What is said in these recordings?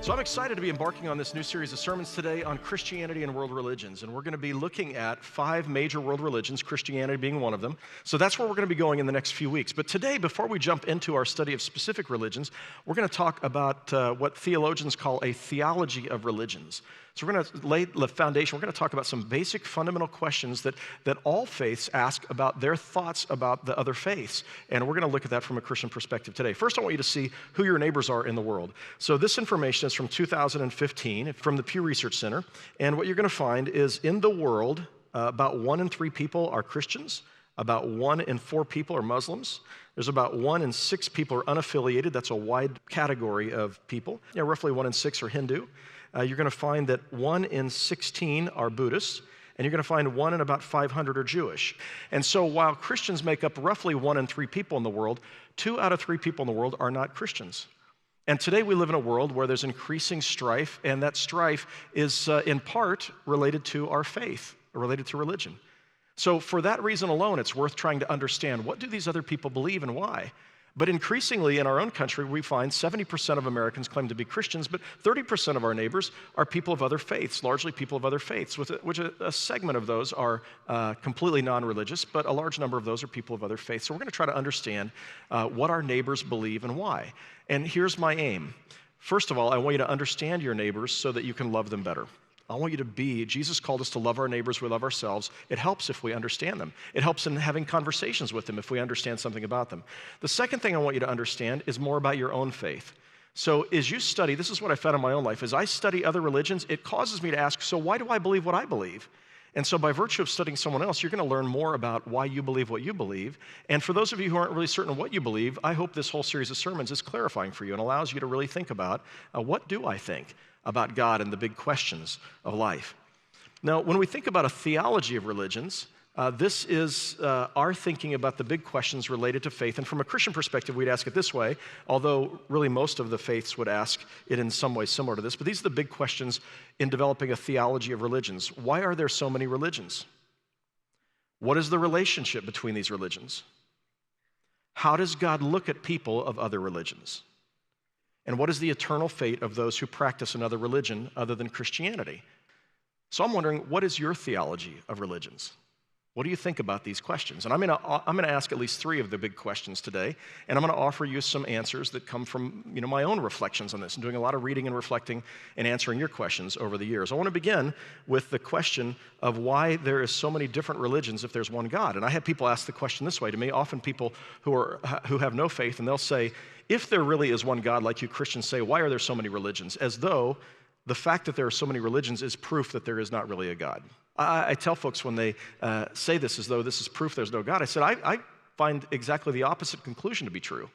So I'm excited to be embarking on this new series of sermons today on Christianity and world religions. And we're going to be looking at 5 major world religions, Christianity being one of them. So that's where we're going to be going in the next few weeks. But today, before we jump into our study of specific religions, we're going to talk about what theologians call a theology of religions. So we're going to lay the foundation. We're going to talk about some basic fundamental questions that all faiths ask about their thoughts about the other faiths. And we're going to look at that from a Christian perspective today. First, I want you to see who your neighbors are in the world. So this information is from 2015 from the Pew Research Center. And what you're going to find is in the world, about 1 in 3 people are Christians. About 1 in 4 people are Muslims. There's about 1 in 6 people are unaffiliated. That's a wide category of people. Yeah, roughly 1 in 6 are Hindu. You're going to find that 1 in 16 are Buddhists, and you're going to find 1 in about 500 are Jewish. And so while Christians make up roughly 1 in 3 people in the world, 2 out of 3 people in the world are not Christians. And today we live in a world where there's increasing strife, and that strife is in part related to our faith, related to religion. So for that reason alone, it's worth trying to understand, what do these other people believe and why? But increasingly in our own country, we find 70% of Americans claim to be Christians, but 30% of our neighbors are people of other faiths, largely people of other faiths, which a segment of those are completely non-religious, but a large number of those are people of other faiths. So we're going to try to understand what our neighbors believe and why. And here's my aim. First of all, I want you to understand your neighbors so that you can love them better. I want you to be, Jesus called us to love our neighbors, we love ourselves. It helps if we understand them. It helps in having conversations with them if we understand something about them. The second thing I want you to understand is more about your own faith. So as you study, this is what I found in my own life, as I study other religions, it causes me to ask, so why do I believe what I believe? And so by virtue of studying someone else, you're going to learn more about why you believe what you believe. And for those of you who aren't really certain of what you believe, I hope this whole series of sermons is clarifying for you and allows you to really think about, what do I think about God and the big questions of life? Now, when we think about a theology of religions, this is our thinking about the big questions related to faith. And from a Christian perspective, we'd ask it this way, although really most of the faiths would ask it in some way similar to this. But these are the big questions in developing a theology of religions. Why are there so many religions? What is the relationship between these religions? How does God look at people of other religions? And what is the eternal fate of those who practice another religion other than Christianity? So I'm wondering, what is your theology of religions? What do you think about these questions? And I'm going to ask at least 3 of the big questions today, and I'm going to offer you some answers that come from my own reflections on this and doing a lot of reading and reflecting and answering your questions over the years. I want to begin with the question of why there is so many different religions if there's one God. And I have people ask the question this way to me, often people who have no faith, and they'll say, if there really is one God like you Christians say, why are there so many religions? As though the fact that there are so many religions is proof that there is not really a God. I tell folks when they say this as though this is proof there's no God, I said, I find exactly the opposite conclusion to be true.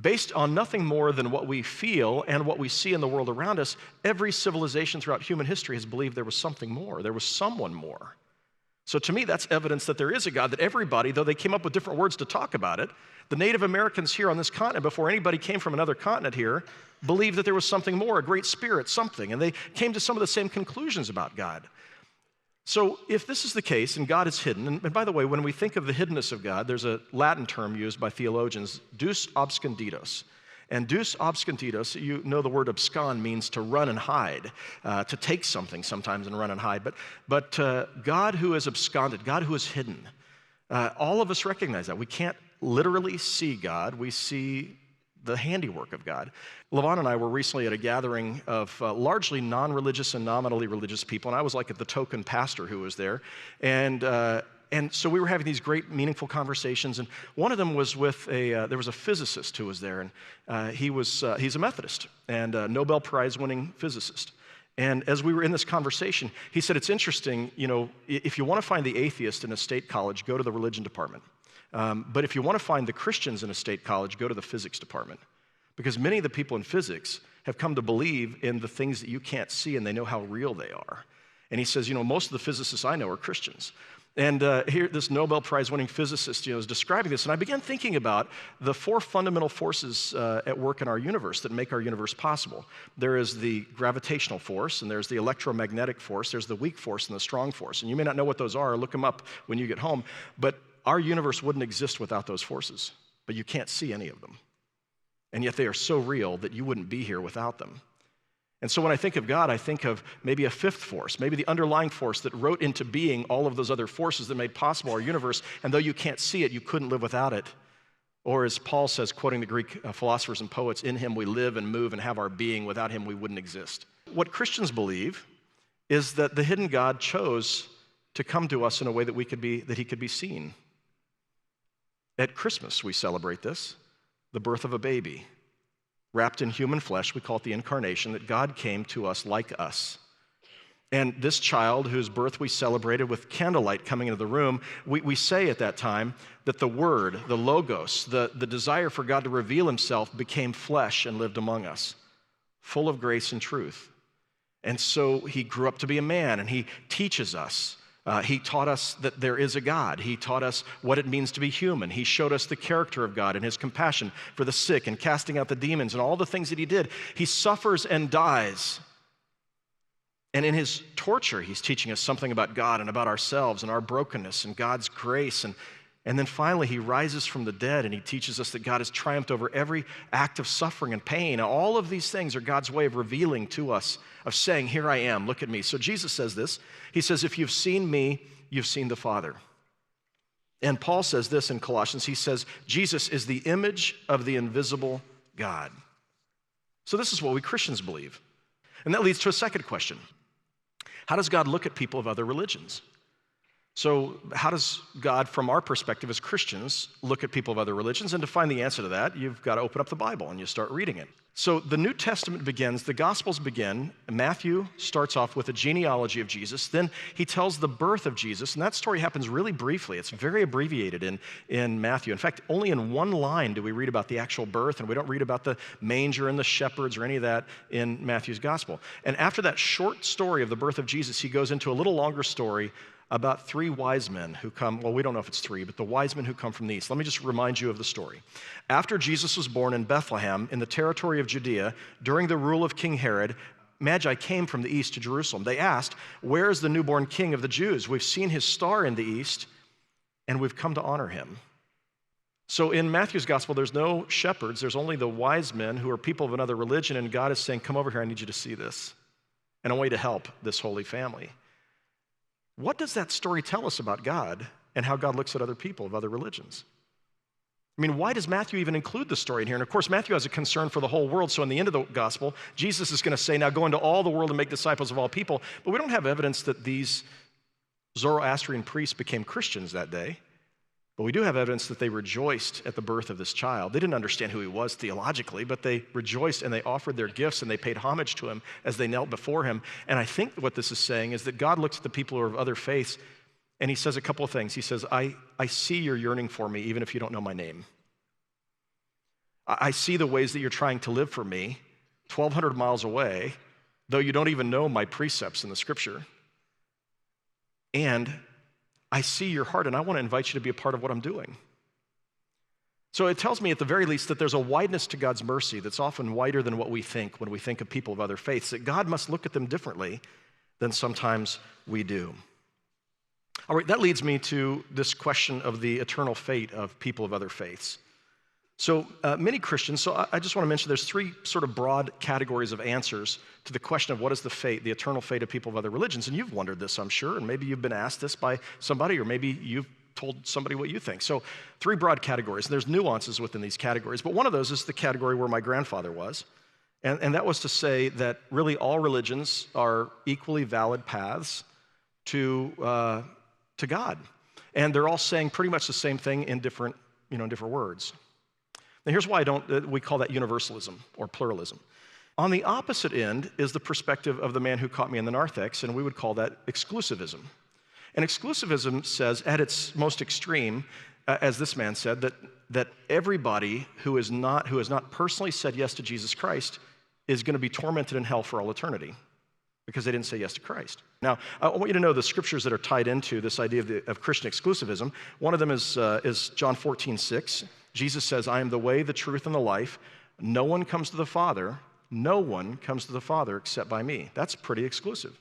Based on nothing more than what we feel and what we see in the world around us, every civilization throughout human history has believed there was something more, there was someone more. So to me, that's evidence that there is a God, that everybody, though they came up with different words to talk about it, the Native Americans here on this continent, before anybody came from another continent here, believed that there was something more, a great spirit, something, and they came to some of the same conclusions about God. So if this is the case, and God is hidden, and by the way, when we think of the hiddenness of God, there's a Latin term used by theologians, deus absconditus. And deus absconditus, you know the word abscond means to run and hide, to take something sometimes and run and hide. But God who is absconded, God who is hidden, all of us recognize that. We can't literally see God, we see the handiwork of God. Levon and I were recently at a gathering of largely non-religious and nominally religious people, and I was like the token pastor who was there. And so we were having these great, meaningful conversations, and one of them was with there was a physicist who was there, and he's a Methodist and a Nobel Prize-winning physicist. And as we were in this conversation, he said, it's interesting, if you want to find the atheist in a state college, go to the religion department. But if you want to find the Christians in a state college, go to the physics department. Because many of the people in physics have come to believe in the things that you can't see, and they know how real they are. And he says, most of the physicists I know are Christians. And here, this Nobel Prize-winning physicist, is describing this, and I began thinking about the 4 fundamental forces at work in our universe that make our universe possible. There is the gravitational force, and there's the electromagnetic force, there's the weak force and the strong force. And you may not know what those are, look them up when you get home, but our universe wouldn't exist without those forces, but you can't see any of them. And yet they are so real that you wouldn't be here without them. And so when I think of God, I think of maybe a fifth force, maybe the underlying force that wrote into being all of those other forces that made possible our universe, and though you can't see it, you couldn't live without it. Or as Paul says, quoting the Greek philosophers and poets, in him we live and move and have our being. Without him we wouldn't exist. What Christians believe is that the hidden God chose to come to us in a way that he could be seen. At Christmas, we celebrate this, the birth of a baby. Wrapped in human flesh, we call it the incarnation, that God came to us like us. And this child whose birth we celebrated with candlelight coming into the room, we say at that time that the Word, the Logos, the desire for God to reveal himself became flesh and lived among us, full of grace and truth. And so he grew up to be a man, and he teaches us. He taught us that there is a God. He taught us what it means to be human. He showed us the character of God and his compassion for the sick and casting out the demons and all the things that he did. He suffers and dies. And in his torture, he's teaching us something about God and about ourselves and our brokenness and God's grace. And then finally, he rises from the dead, and he teaches us that God has triumphed over every act of suffering and pain. All of these things are God's way of revealing to us, of saying, here I am, look at me. So Jesus says this. He says, if you've seen me, you've seen the Father. And Paul says this in Colossians. He says, Jesus is the image of the invisible God. So this is what we Christians believe. And that leads to a second question. How does God look at people of other religions? So how does God, from our perspective as Christians, look at people of other religions? And to find the answer to that, you've got to open up the Bible and you start reading it. So the New Testament begins, the Gospels begin. Matthew starts off with a genealogy of Jesus. Then he tells the birth of Jesus, and that story happens really briefly. It's very abbreviated in Matthew. In fact, only in one line do we read about the actual birth, and we don't read about the manger and the shepherds or any of that in Matthew's Gospel. And after that short story of the birth of Jesus, he goes into a little longer story about three wise men who come, well, we don't know if it's three, but the wise men who come from the east. Let me just remind you of the story. After Jesus was born in Bethlehem in the territory of Judea, during the rule of King Herod, Magi came from the east to Jerusalem. They asked, where is the newborn king of the Jews? We've seen his star in the east, and we've come to honor him. So in Matthew's gospel, there's no shepherds. There's only the wise men who are people of another religion, and God is saying, come over here, I need you to see this. And I want you to help this holy family. What does that story tell us about God and how God looks at other people of other religions? I mean, why does Matthew even include the story in here? And of course, Matthew has a concern for the whole world, so in the end of the gospel, Jesus is going to say, now go into all the world and make disciples of all people. But we don't have evidence that these Zoroastrian priests became Christians that day. But we do have evidence that they rejoiced at the birth of this child. They didn't understand who he was theologically, but they rejoiced and they offered their gifts and they paid homage to him as they knelt before him. And I think what this is saying is that God looks at the people who are of other faiths and he says a couple of things. He says, I see you're yearning for me even if you don't know my name. I see the ways that you're trying to live for me 1,200 miles away, though you don't even know my precepts in the scripture. And I see your heart, and I want to invite you to be a part of what I'm doing. So it tells me at the very least that there's a wideness to God's mercy that's often wider than what we think when we think of people of other faiths, that God must look at them differently than sometimes we do. All right, that leads me to this question of the eternal fate of people of other faiths. So many Christians, so I just want to mention there's three sort of broad categories of answers to the question of what is the fate, the eternal fate of people of other religions. And you've wondered this, I'm sure, and maybe you've been asked this by somebody, or maybe you've told somebody what you think. So three broad categories, and there's nuances within these categories, but one of those is the category where my grandfather was. And that was to say that really all religions are equally valid paths to God. And they're all saying pretty much the same thing in different words. Now here's why we call that universalism or pluralism. On the opposite end is the perspective of the man who caught me in the narthex, and we would call that exclusivism. And exclusivism says at its most extreme, as this man said, that everybody who has not personally said yes to Jesus Christ is going to be tormented in hell for all eternity because they didn't say yes to Christ. Now, I want you to know the scriptures that are tied into this idea of Christian exclusivism. One of them is John 14:6. Jesus says, I am the way, the truth, and the life. No one comes to the Father except by me. That's pretty exclusive.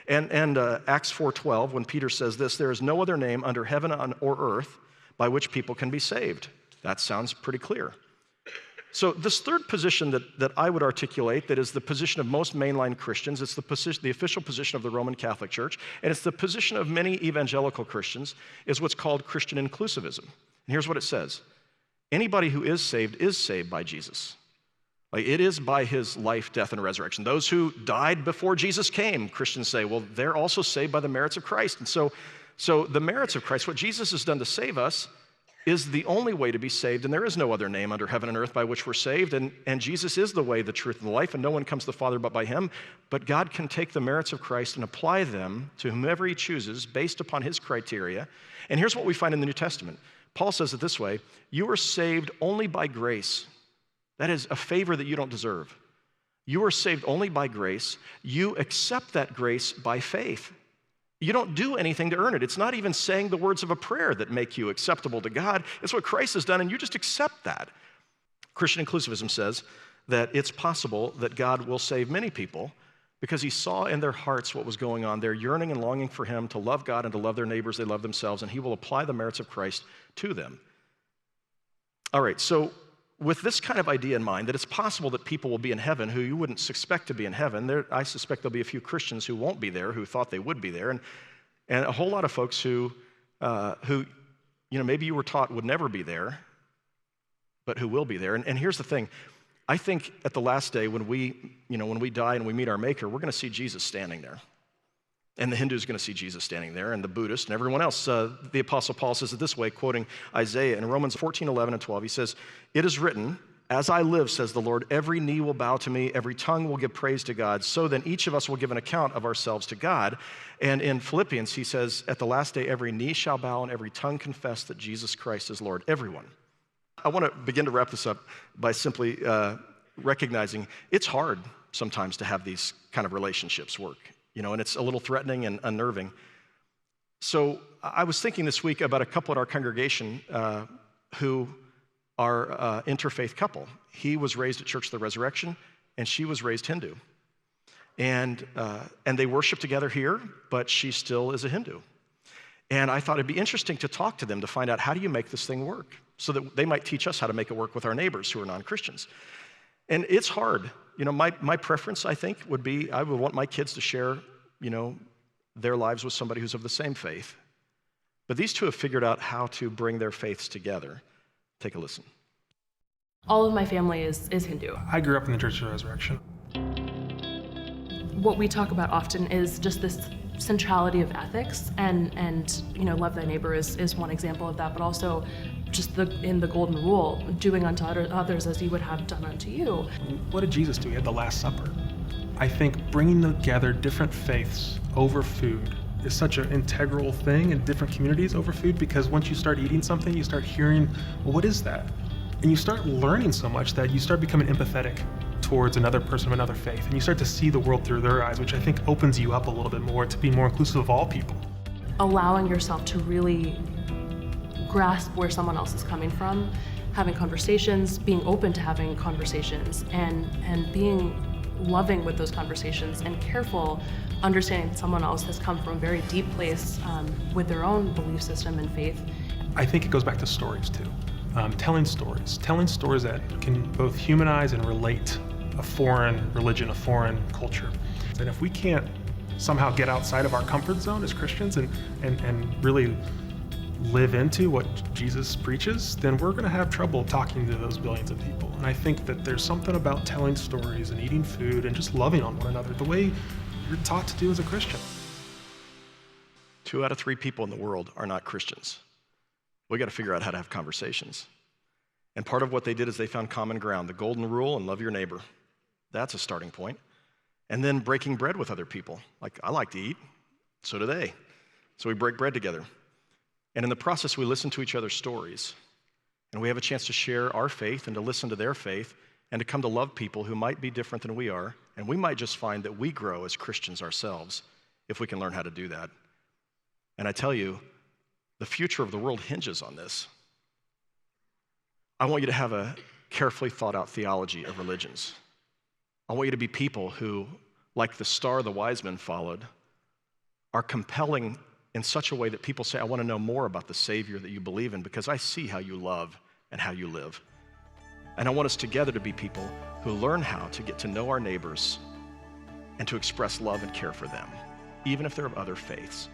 And Acts 4:12, when Peter says this, there is no other name under heaven or earth by which people can be saved. That sounds pretty clear. So this third position that I would articulate, that is the position of most mainline Christians, it's the official position of the Roman Catholic Church, and it's the position of many evangelical Christians, is what's called Christian inclusivism. And here's what it says. Anybody who is saved by Jesus. Like, it is by his life, death, and resurrection. Those who died before Jesus came, Christians say, well, they're also saved by the merits of Christ. And so the merits of Christ, what Jesus has done to save us, is the only way to be saved, and there is no other name under heaven and earth by which we're saved, and Jesus is the way, the truth, and the life, and no one comes to the Father but by him. But God can take the merits of Christ and apply them to whomever he chooses based upon his criteria. And here's what we find in the New Testament. Paul says it this way, you are saved only by grace. That is a favor that you don't deserve. You are saved only by grace. You accept that grace by faith. You don't do anything to earn it. It's not even saying the words of a prayer that make you acceptable to God. It's what Christ has done, and you just accept that. Christian inclusivism says that it's possible that God will save many people because he saw in their hearts what was going on. They're yearning and longing for him to love God and to love their neighbors. They love themselves, and he will apply the merits of Christ to them. All right, so with this kind of idea in mind, that it's possible that people will be in heaven who you wouldn't suspect to be in heaven, I suspect there'll be a few Christians who won't be there, who thought they would be there, and a whole lot of folks who maybe you were taught would never be there, but who will be there. And here's the thing. I think at the last day when we die and we meet our Maker, we're going to see Jesus standing there. And the Hindu's going to see Jesus standing there, and the Buddhist, and everyone else. The Apostle Paul says it this way, quoting Isaiah in Romans 14, 11, and 12. He says, it is written, as I live, says the Lord, every knee will bow to me, every tongue will give praise to God. So then each of us will give an account of ourselves to God. And in Philippians, he says, at the last day, every knee shall bow and every tongue confess that Jesus Christ is Lord. Everyone. I want to begin to wrap this up by simply recognizing it's hard sometimes to have these kind of relationships work. And it's a little threatening and unnerving. So I was thinking this week about a couple at our congregation who are interfaith couple. He was raised at Church of the Resurrection, and she was raised Hindu. And they worship together here, but she still is a Hindu. And I thought it'd be interesting to talk to them to find out, how do you make this thing work? So that they might teach us how to make it work with our neighbors who are non-Christians. And it's hard. My preference, I think, would be I would want my kids to share, their lives with somebody who's of the same faith. But these two have figured out how to bring their faiths together. Take a listen. All of my family is Hindu. I grew up in the Church of the Resurrection. What we talk about often is just this centrality of ethics, and love thy neighbor is one example of that, but also just in the golden rule, doing unto others as you would have done unto you. What did Jesus do? He had the Last Supper. I think bringing together different faiths over food is such an integral thing in different communities over food, because once you start eating something, you start hearing, well, what is that? And you start learning so much that you start becoming empathetic towards another person of another faith, and you start to see the world through their eyes, which I think opens you up a little bit more to be more inclusive of all people. Allowing yourself to really grasp where someone else is coming from, having conversations, being open to having conversations, and being loving with those conversations, and careful, understanding that someone else has come from a very deep place with their own belief system and faith. I think it goes back to stories too. Telling stories that can both humanize and relate a foreign religion, a foreign culture. And if we can't somehow get outside of our comfort zone as Christians and really live into what Jesus preaches, then we're going to have trouble talking to those billions of people. And I think that there's something about telling stories and eating food and just loving on one another the way you're taught to do as a Christian. 2 out of 3 people in the world are not Christians. We got to figure out how to have conversations. And part of what they did is they found common ground, the golden rule and love your neighbor. That's a starting point. And then breaking bread with other people. Like, I like to eat, so do they. So we break bread together. And in the process, we listen to each other's stories. And we have a chance to share our faith and to listen to their faith and to come to love people who might be different than we are. And we might just find that we grow as Christians ourselves if we can learn how to do that. And I tell you, the future of the world hinges on this. I want you to have a carefully thought out theology of religions. I want you to be people who, like the star the wise men followed, are compelling in such a way that people say, I want to know more about the Savior that you believe in because I see how you love and how you live. And I want us together to be people who learn how to get to know our neighbors and to express love and care for them, even if they're of other faiths.